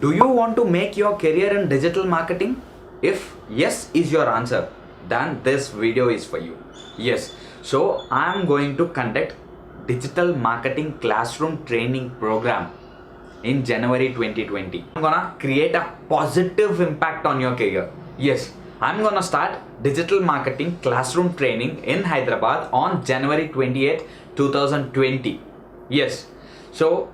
Do you want to make your career in digital marketing? If yes is your answer, then this video is for you. Yes, so I am going to conduct digital marketing classroom training program in January 2020. I'm gonna create a positive impact on your career. Yes, I'm gonna start digital marketing classroom training in Hyderabad on January 28th, 2020. Yes, so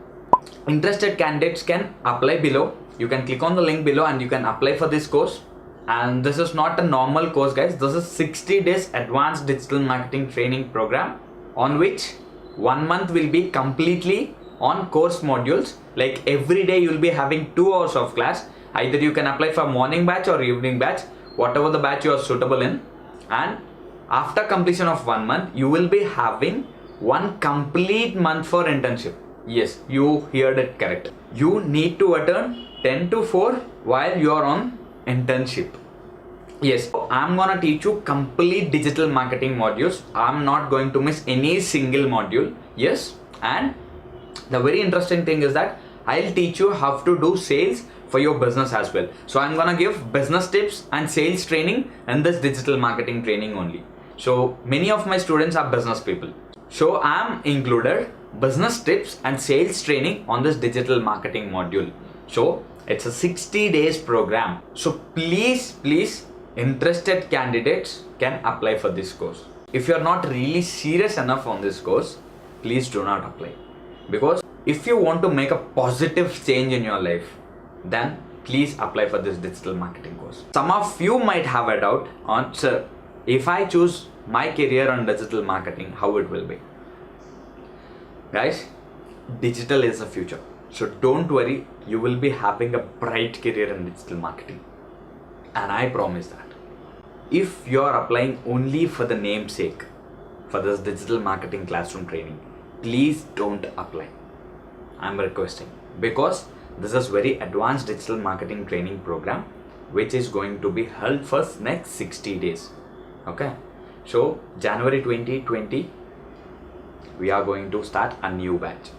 interested candidates can apply below. You can click on the link below and you can apply for this course. And this is not a normal course, guys. This is 60 days advanced digital marketing training program, on which 1 month will be completely on course modules. Like every day you will be having 2 hours of class. Either you can apply for morning batch or evening batch, whatever the batch you are suitable in. And after completion of 1 month, you will be having 1 complete month for internship. Yes, you heard it correct. You need to attend 10 to 4 while you are on internship. Yes, I'm gonna teach you complete digital marketing modules. I'm not going to miss any single module. Yes, and the very interesting thing is that I'll teach you how to do sales for your business as well. So I'm gonna give business tips and sales training in this digital marketing training only. So many of my students are business people. So I'm included business tips and sales training on this digital marketing module. So it's a 60 days program. So please, interested candidates can apply for this course. If you're not really serious enough on this course, please do not apply. Because if you want to make a positive change in your life, then please apply for this digital marketing course. Some of you might have a doubt on, sir, if I choose my career on digital marketing, how it will be? Guys, digital is the future. So don't worry, you will be having a bright career in digital marketing. And I promise that. If you are applying only for the namesake for this digital marketing classroom training, please don't apply. I'm requesting, because this is very advanced digital marketing training program which is going to be held for next 60 days. Okay, so January 2020 we are going to start a new batch.